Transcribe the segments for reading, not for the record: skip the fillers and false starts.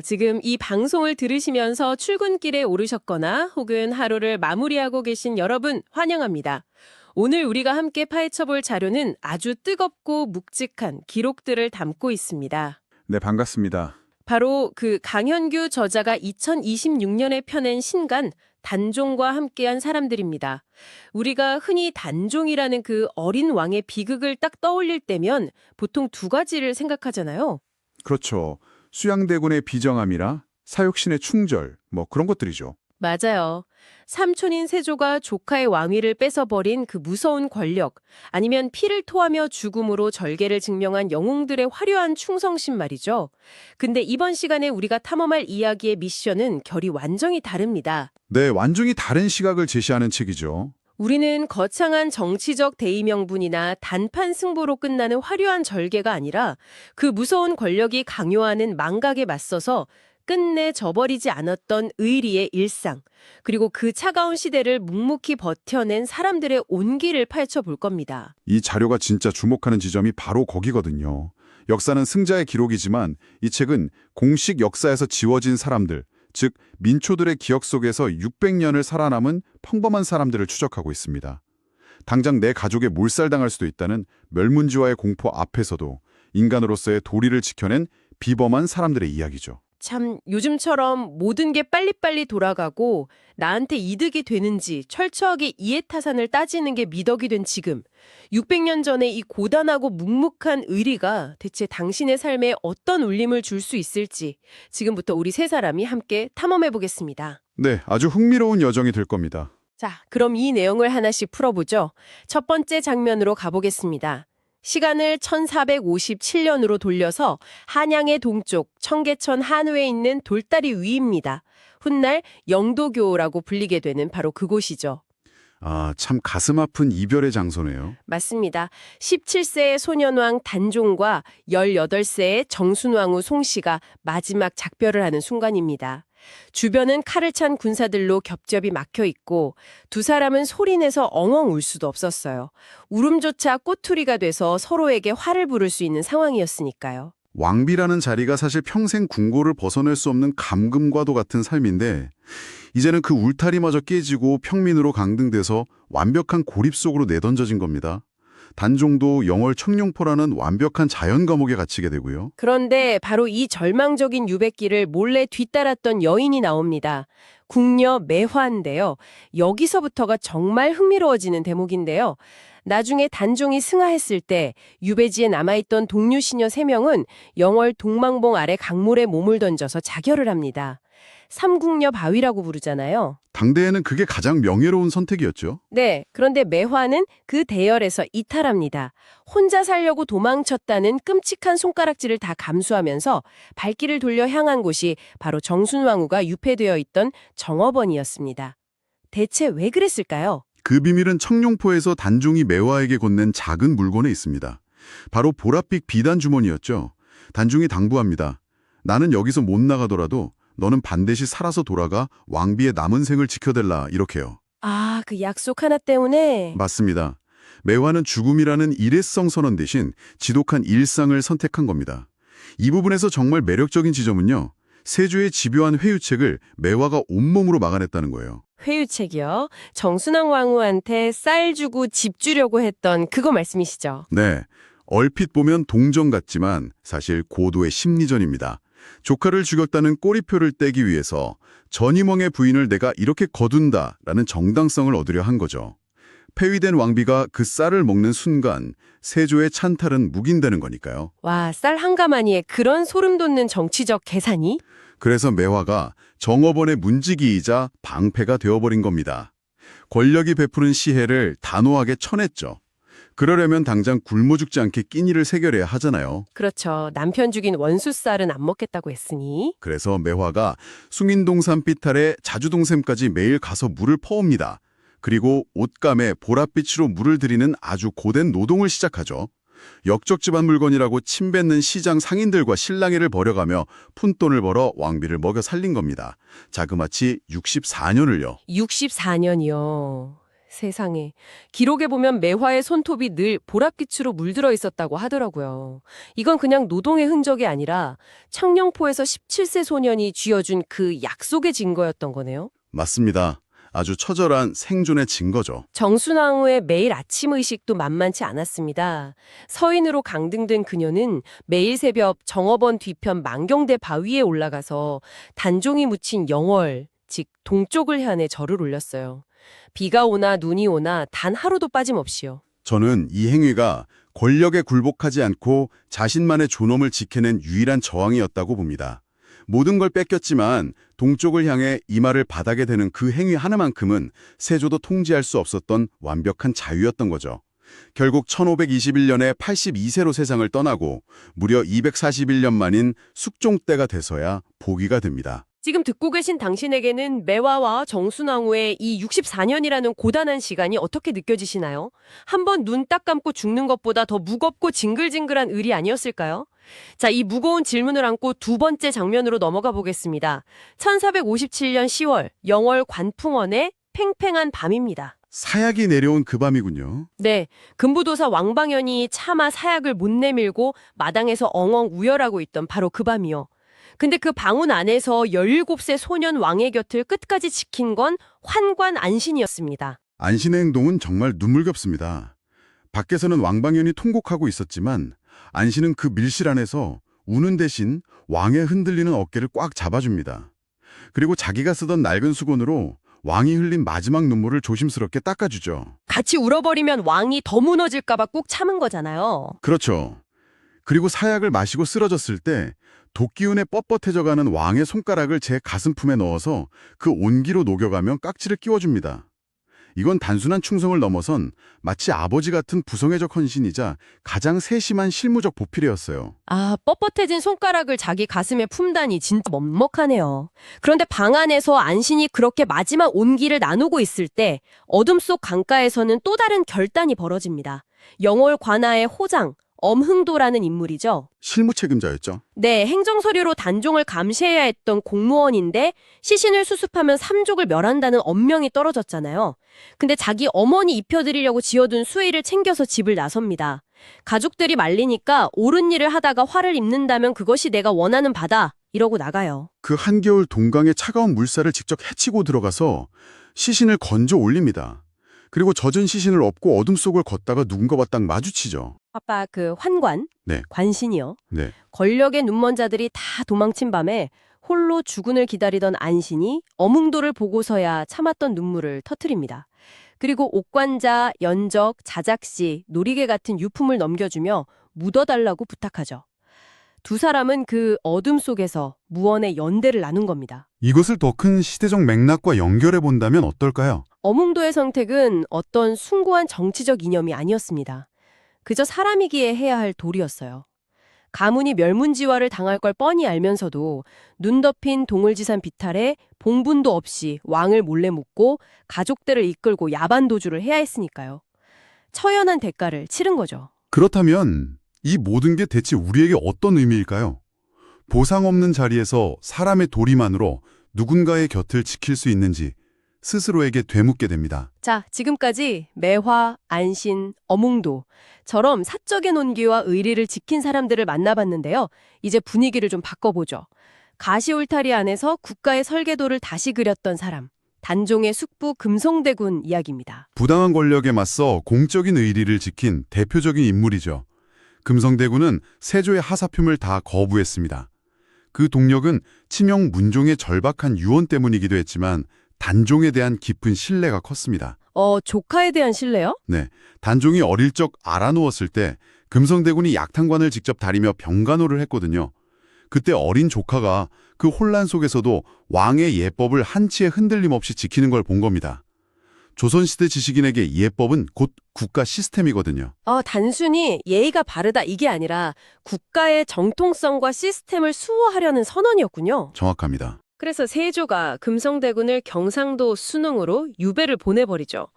지금 이 방송을 들으시면서 출근길에 오르셨거나 혹은 하루를 마무리하고 계신 여러분 환영합니다. 오늘 우리가 함께 파헤쳐볼 자료는 아주 뜨겁고 묵직한 기록들을 담고 있습니다. 네, 반갑습니다. 바로 그 강현규 저자가 2026년에 펴낸 신간 단종과 함께한 사람들입니다. 우리가 흔히 단종이라는 그 어린 왕의 비극을 딱 떠올릴 때면 보통 두 가지를 생각하잖아요. 그렇죠. 수양대군의 비정함이라 사육신의 충절, 그런 것들이죠. 맞아요. 삼촌인 세조가 조카의 왕위를 뺏어버린 그 무서운 권력, 아니면 피를 토하며 죽음으로 절개를 증명한 영웅들의 화려한 충성심 말이죠. 근데 이번 시간에 우리가 탐험할 이야기의 미션은 결이 완전히 다릅니다. 네, 완전히 다른 시각을 제시하는 책이죠. 우리는 거창한 정치적 대의명분이나 단판 승부로 끝나는 화려한 절개가 아니라 그 무서운 권력이 강요하는 망각에 맞서서 끝내 저버리지 않았던 의리의 일상, 그리고 그 차가운 시대를 묵묵히 버텨낸 사람들의 온기를 파헤쳐볼 겁니다. 이 자료가 진짜 주목하는 지점이 바로 거기거든요. 역사는 승자의 기록이지만 이 책은 공식 역사에서 지워진 사람들, 즉 민초들의 기억 속에서 600년을 살아남은 평범한 사람들을 추적하고 있습니다. 당장 내 가족에 몰살당할 수도 있다는 멸문지와의 공포 앞에서도 인간으로서의 도리를 지켜낸 비범한 사람들의 이야기죠. 참 요즘처럼 모든 게 빨리빨리 돌아가고 나한테 이득이 되는지 철저하게 이해타산을 따지는 게 미덕이 된 지금, 600년 전에 이 고단하고 묵묵한 의리가 대체 당신의 삶에 어떤 울림을 줄 수 있을지 지금부터 우리 세 사람이 함께 탐험해 보겠습니다. 네, 아주 흥미로운 여정이 될 겁니다. 자, 그럼 이 내용을 하나씩 풀어보죠. 첫 번째 장면으로 가보겠습니다. 시간을 1457년으로 돌려서 한양의 동쪽 청계천 한우에 있는 돌다리 위입니다. 훗날 영도교라고 불리게 되는 바로 그곳이죠. 아, 참 가슴 아픈 이별의 장소네요. 맞습니다. 17세의 소년왕 단종과 18세의 정순왕후 송씨가 마지막 작별을 하는 순간입니다. 주변은 칼을 찬 군사들로 겹겹이 막혀 있고 두 사람은 소리내서 엉엉 울 수도 없었어요. 울음조차 꼬투리가 돼서 서로에게 화를 부를 수 있는 상황이었으니까요. 왕비라는 자리가 사실 평생 궁고를 벗어날 수 없는 감금과도 같은 삶인데 이제는 그 울타리마저 깨지고 평민으로 강등돼서 완벽한 고립 속으로 내던져진 겁니다. 단종도 영월 청룡포라는 완벽한 자연 감옥에 갇히게 되고요. 그런데 바로 이 절망적인 유배길을 몰래 뒤따랐던 여인이 나옵니다. 궁녀 매화인데요. 여기서부터가 정말 흥미로워지는 대목인데요. 나중에 단종이 승하했을 때 유배지에 남아있던 동류시녀 3명은 영월 동망봉 아래 강물에 몸을 던져서 자결을 합니다. 삼궁녀 바위라고 부르잖아요. 당대에는 그게 가장 명예로운 선택이었죠. 네, 그런데 매화는 그 대열에서 이탈합니다. 혼자 살려고 도망쳤다는 끔찍한 손가락질을 다 감수하면서 발길을 돌려 향한 곳이 바로 정순왕후가 유폐되어 있던 정업원이었습니다. 대체 왜 그랬을까요? 그 비밀은 청룡포에서 단종이 매화에게 건넨 작은 물건에 있습니다. 바로 보랏빛 비단 주머니였죠. 단종이 당부합니다. 나는 여기서 못 나가더라도 너는 반드시 살아서 돌아가 왕비의 남은 생을 지켜달라 이렇게요. 아, 그 약속 하나 때문에? 맞습니다. 매화는 죽음이라는 일회성 선언 대신 지독한 일상을 선택한 겁니다. 이 부분에서 정말 매력적인 지점은요. 세조의 집요한 회유책을 매화가 온몸으로 막아냈다는 거예요. 회유책이요? 정순왕 왕후한테 쌀 주고 집 주려고 했던 그거 말씀이시죠? 네, 얼핏 보면 동정 같지만 사실 고도의 심리전입니다. 조카를 죽였다는 꼬리표를 떼기 위해서 전임왕의 부인을 내가 이렇게 거둔다라는 정당성을 얻으려 한 거죠. 폐위된 왕비가 그 쌀을 먹는 순간 세조의 찬탈은 묵인되는 거니까요. 와, 쌀 한 가마니에 그런 소름 돋는 정치적 계산이? 그래서 매화가 정업원의 문지기이자 방패가 되어버린 겁니다. 권력이 베푸는 시해를 단호하게 쳐냈죠. 그러려면 당장 굶어 죽지 않게 끼니를 새겨려야 하잖아요. 그렇죠. 남편 죽인 원수 쌀은 안 먹겠다고 했으니. 그래서 매화가 숭인동산 삐탈에 자주동샘까지 매일 가서 물을 퍼옵니다. 그리고 옷감에 보랏빛으로 물을 들이는 아주 고된 노동을 시작하죠. 역적집안 물건이라고 침뱉는 시장 상인들과 실랑이를 벌여가며 푼돈을 벌어 왕비를 먹여 살린 겁니다. 자그마치 64년을요. 64년이요. 세상에. 기록에 보면 매화의 손톱이 늘 보랏빛으로 물들어 있었다고 하더라고요. 이건 그냥 노동의 흔적이 아니라 청령포에서 17세 소년이 쥐어준 그 약속의 증거였던 거네요. 맞습니다. 아주 처절한 생존의 증거죠. 정순왕후의 매일 아침 의식도 만만치 않았습니다. 서인으로 강등된 그녀는 매일 새벽 정업원 뒤편 만경대 바위에 올라가서 단종이 묻힌 영월, 즉 동쪽을 향해 절을 올렸어요. 비가 오나 눈이 오나 단 하루도 빠짐없이요. 저는 이 행위가 권력에 굴복하지 않고 자신만의 존엄을 지켜낸 유일한 저항이었다고 봅니다. 모든 걸 뺏겼지만 동쪽을 향해 이마를 바닥에 대는 그 행위 하나만큼은 세조도 통제할 수 없었던 완벽한 자유였던 거죠. 결국 1521년에 82세로 세상을 떠나고 무려 241년 만인 숙종 때가 돼서야 복위가 됩니다. 지금 듣고 계신 당신에게는 매화와 정순왕후의 이 64년이라는 고단한 시간이 어떻게 느껴지시나요? 한번 눈 딱 감고 죽는 것보다 더 무겁고 징글징글한 을이 아니었을까요? 자, 이 무거운 질문을 안고 두 번째 장면으로 넘어가 보겠습니다. 1457년 10월 영월 관풍원의 팽팽한 밤입니다. 사약이 내려온 그 밤이군요. 네, 금부도사 왕방연이 차마 사약을 못 내밀고 마당에서 엉엉 우열하고 있던 바로 그 밤이요. 근데 그 방운 안에서 17세 소년 왕의 곁을 끝까지 지킨 건 환관 안신이었습니다. 안신의 행동은 정말 눈물겹습니다. 밖에서는 왕방연이 통곡하고 있었지만 안신은 그 밀실 안에서 우는 대신 왕의 흔들리는 어깨를 꽉 잡아줍니다. 그리고 자기가 쓰던 낡은 수건으로 왕이 흘린 마지막 눈물을 조심스럽게 닦아주죠. 같이 울어버리면 왕이 더 무너질까 봐 꼭 참은 거잖아요. 그렇죠. 그리고 사약을 마시고 쓰러졌을 때 도끼운에 뻣뻣해져가는 왕의 손가락을 제 가슴품에 넣어서 그 온기로 녹여가며 깍지를 끼워줍니다. 이건 단순한 충성을 넘어선 마치 아버지 같은 부성애적 헌신이자 가장 세심한 실무적 보필이었어요. 아, 뻣뻣해진 손가락을 자기 가슴에 품다니 진짜 먹먹하네요. 그런데 방 안에서 안신이 그렇게 마지막 온기를 나누고 있을 때 어둠 속 강가에서는 또 다른 결단이 벌어집니다. 영월 관아의 호장, 엄흥도라는 인물이죠. 실무 책임자였죠. 네, 행정서류로 단종을 감시해야 했던 공무원인데 시신을 수습하면 삼족을 멸한다는 엄명이 떨어졌잖아요. 근데 자기 어머니 입혀드리려고 지어둔 수의를 챙겨서 집을 나섭니다. 가족들이 말리니까 옳은 일을 하다가 화를 입는다면 그것이 내가 원하는 바다 이러고 나가요. 그 한겨울 동강의 차가운 물살을 직접 헤치고 들어가서 시신을 건져 올립니다. 그리고 젖은 시신을 업고 어둠 속을 걷다가 누군가와 딱 마주치죠. 아빠 그 환관, 네. 관신이요. 네. 권력의 눈먼 자들이 다 도망친 밤에 홀로 주군을 기다리던 안신이 어뭉도를 보고서야 참았던 눈물을 터뜨립니다. 그리고 옥관자, 연적, 자작시, 놀이개 같은 유품을 넘겨주며 묻어달라고 부탁하죠. 두 사람은 그 어둠 속에서 무언의 연대를 나눈 겁니다. 이것을 더 큰 시대적 맥락과 연결해 본다면 어떨까요? 어뭉도의 선택은 어떤 숭고한 정치적 이념이 아니었습니다. 그저 사람이기에 해야 할 도리였어요. 가문이 멸문지화를 당할 걸 뻔히 알면서도 눈 덮인 동을지산 비탈에 봉분도 없이 왕을 몰래 묻고 가족들을 이끌고 야반 도주를 해야 했으니까요. 처연한 대가를 치른 거죠. 그렇다면 이 모든 게 대체 우리에게 어떤 의미일까요? 보상 없는 자리에서 사람의 도리만으로 누군가의 곁을 지킬 수 있는지 스스로에게 되묻게 됩니다. 자, 지금까지 매화, 안신, 어뭉도처럼 사적인 온기와 의리를 지킨 사람들을 만나봤는데요. 이제 분위기를 좀 바꿔보죠. 가시울타리 안에서 국가의 설계도를 다시 그렸던 사람, 단종의 숙부 금성대군 이야기입니다. 부당한 권력에 맞서 공적인 의리를 지킨 대표적인 인물이죠. 금성대군은 세조의 하사품을 다 거부했습니다. 그 동력은 친형 문종의 절박한 유언 때문이기도 했지만 단종에 대한 깊은 신뢰가 컸습니다. 조카에 대한 신뢰요? 네, 단종이 어릴 적 알아누웠을 때 금성대군이 약탕관을 직접 다리며 병간호를 했거든요. 그때 어린 조카가 그 혼란 속에서도 왕의 예법을 한치의 흔들림 없이 지키는 걸 본 겁니다. 조선시대 지식인에게 예법은 곧 국가 시스템이거든요. 단순히 예의가 바르다 이게 아니라 국가의 정통성과 시스템을 수호하려는 선언이었군요. 정확합니다. 그래서 세조가 금성대군을 경상도 순흥으로 유배를 보내버리죠.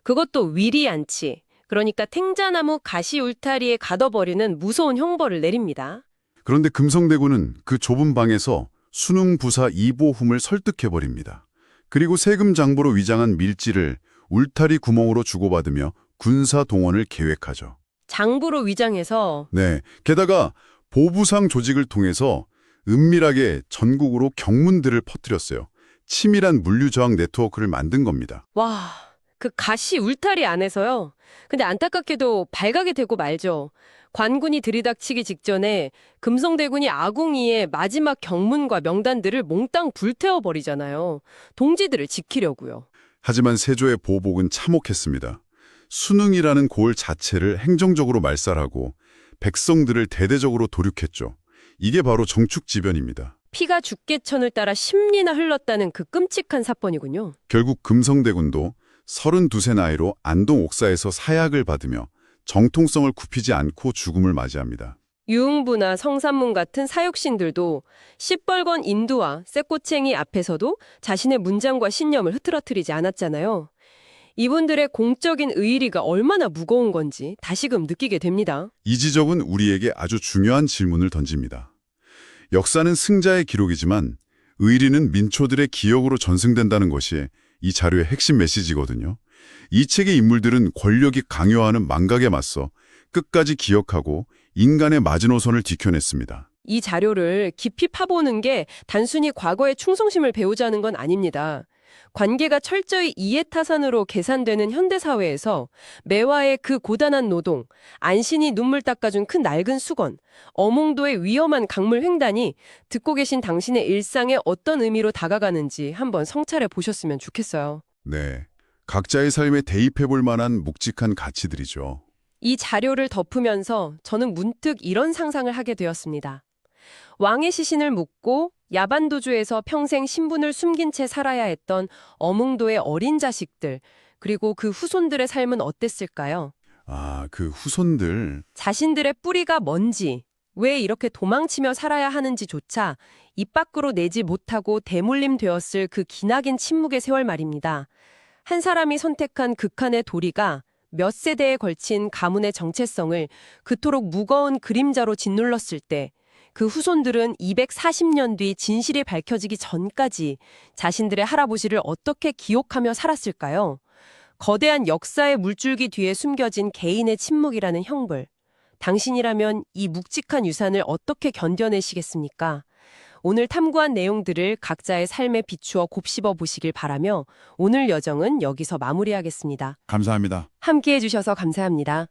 그것도 위리안치, 그러니까 탱자나무 가시 울타리에 가둬버리는 무서운 형벌을 내립니다. 그런데 금성대군은 그 좁은 방에서 순흥 부사 이보훔을 설득해버립니다. 그리고 세금 장부로 위장한 밀지를 울타리 구멍으로 주고받으며 군사 동원을 계획하죠. 장부로 위장해서 네, 게다가 보부상 조직을 통해서 은밀하게 전국으로 경문들을 퍼뜨렸어요. 치밀한 물류저항 네트워크를 만든 겁니다. 와, 그 가시 울타리 안에서요. 근데 안타깝게도 발각이 되고 말죠. 관군이 들이닥치기 직전에 금성대군이 아궁이에 마지막 경문과 명단들을 몽땅 불태워버리잖아요. 동지들을 지키려고요. 하지만 세조의 보복은 참혹했습니다. 수능이라는 고을 자체를 행정적으로 말살하고 백성들을 대대적으로 도륙했죠. 이게 바로 정축지변입니다. 피가 죽게천을 따라 10리나 흘렀다는 그 끔찍한 사건이군요. 결국 금성대군도 32세 나이로 안동 옥사에서 사약을 받으며 정통성을 굽히지 않고 죽음을 맞이합니다. 유흥부나 성산문 같은 사육신들도 시뻘건 인두와 쇠꼬챙이 앞에서도 자신의 문장과 신념을 흐트러뜨리지 않았잖아요. 이분들의 공적인 의리가 얼마나 무거운 건지 다시금 느끼게 됩니다. 이 지적은 우리에게 아주 중요한 질문을 던집니다. 역사는 승자의 기록이지만 의리는 민초들의 기억으로 전승된다는 것이 이 자료의 핵심 메시지거든요. 이 책의 인물들은 권력이 강요하는 망각에 맞서 끝까지 기억하고 인간의 마지노선을 지켜냈습니다. 이 자료를 깊이 파보는 게 단순히 과거의 충성심을 배우자는 건 아닙니다. 관계가 철저히 이해타산으로 계산되는 현대사회에서 매화의 그 고단한 노동, 안신이 눈물 닦아준 큰 낡은 수건, 어몽도의 위험한 강물 횡단이 듣고 계신 당신의 일상에 어떤 의미로 다가가는지 한번 성찰해 보셨으면 좋겠어요. 네, 각자의 삶에 대입해볼 만한 묵직한 가치들이죠. 이 자료를 덮으면서 저는 문득 이런 상상을 하게 되었습니다. 왕의 시신을 묻고 야반도주에서 평생 신분을 숨긴 채 살아야 했던 어몽도의 어린 자식들, 그리고 그 후손들의 삶은 어땠을까요? 아, 그 후손들. 자신들의 뿌리가 뭔지, 왜 이렇게 도망치며 살아야 하는지조차 입 밖으로 내지 못하고 대물림 되었을 그 기나긴 침묵의 세월 말입니다. 한 사람이 선택한 극한의 도리가 몇 세대에 걸친 가문의 정체성을 그토록 무거운 그림자로 짓눌렀을 때 그 후손들은 240년 뒤 진실이 밝혀지기 전까지 자신들의 할아버지를 어떻게 기억하며 살았을까요? 거대한 역사의 물줄기 뒤에 숨겨진 개인의 침묵이라는 형벌. 당신이라면 이 묵직한 유산을 어떻게 견뎌내시겠습니까? 오늘 탐구한 내용들을 각자의 삶에 비추어 곱씹어 보시길 바라며 오늘 여정은 여기서 마무리하겠습니다. 감사합니다. 함께해 주셔서 감사합니다.